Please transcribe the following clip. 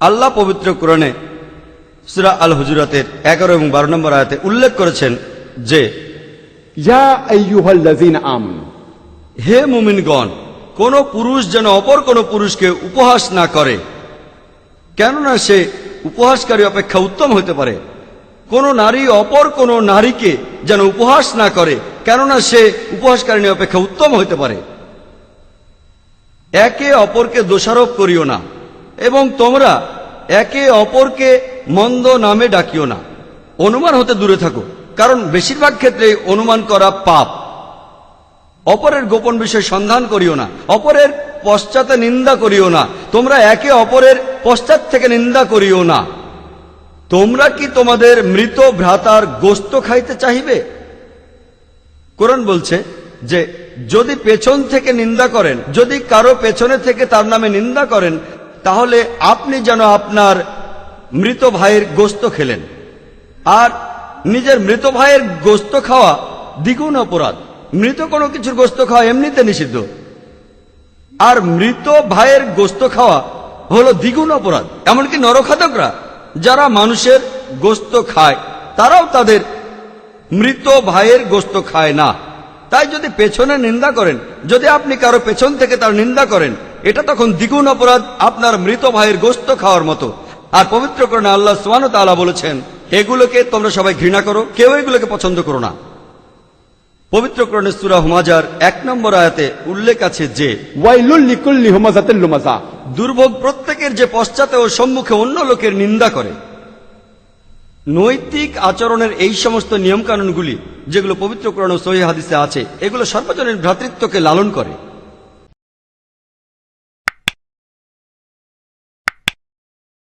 আল্লাহ পবিত্র কোরআনে সূরা আল হুজুরাতের 11 এবং 12 নম্বর আয়াতে উল্লেখ করেছেন যে ইয়া আইয়ুহাল্লাযীনা আমানু, হে মুমিনগণ, কোন পুরুষ যেন অপর কোন পুরুষকে উপহাস না করে, কেননা সে উপহাসকারী অপেক্ষা উত্তম হতে পারে। কোন নারী অপর কোন নারীকে যেন উপহাস না করে, কেননা সে উপহাসকারিণী অপেক্ষা উত্তম হতে পারে। একে অপরকে দোষারোপ করিও না এবং তোমরা একে অপরকে মন্দ নামে ডাকিও না। অনুমান হতে দূরে থাকো, কারণ বেশিরভাগ ক্ষেত্রে অনুমান করা পাপ। অপরের গোপন বিষয় সন্ধান করিও না, অপরের পশ্চাতে নিন্দা করিও না, তোমরা একে অপরের পশ্চাৎ থেকে নিন্দা করিও না। তোমরা কি তোমাদের মৃত ভ্রাতার গোশত খাইতে চাহিবে? কোরআন বলছে যে যদি পেছন থেকে নিন্দা করেন, যদি কারো পেছনে থেকে তার নামে নিন্দা করেন, তাহলে আপনি যেন আপনার মৃত ভাইয়ের গোশত খেলেন। আর নিজের মৃত ভাইয়ের গোশত খাওয়া দ্বিগুণ অপরাধ। মৃত কোনো কিছুর গোশত খাওয়া এমনিতে নিষিদ্ধ, আর মৃত ভাইয়ের গোশত খাওয়া হলো দ্বিগুণ অপরাধ। এমনকি নরখাদকরা যারা মানুষের গোশত খায়, তারাও তাদের মৃত ভাইয়ের গোশত খায় না। তাই যদি পেছনে নিন্দা করেন, যদি আপনি কারো পেছন থেকে তার নিন্দা করেন, এটা তখন দ্বিগুণ অপরাধ, আপনার মৃত ভাইয়ের গোশত খাওয়ার মতো। আর পবিত্র কোরআনে আল্লাহ সুবহানাহু ওয়া তাআলা বলেছেন, এগুলোকে তোমরা সবাই ঘৃণা করো, কেউ এগুলোকে পছন্দ করো না। পবিত্র কোরআনে সূরা হুমাজার 1 নম্বর আয়াতে উল্লেখ আছে যে ওয়াইলুল লিকুল্লি হুমাযাতিল লুমাযা, দুর্ভোগ প্রত্যেকের যে পশ্চাতে ও সম্মুখে অন্য লোকের নিন্দা করে। নৈতিক আচরণের এই সমস্ত নিয়মকানুনগুলি যেগুলো পবিত্র কোরআন ও সহিহ হাদিসে আছে, এগুলো সর্বজনীন ভ্রাতৃত্বকে লালন করে।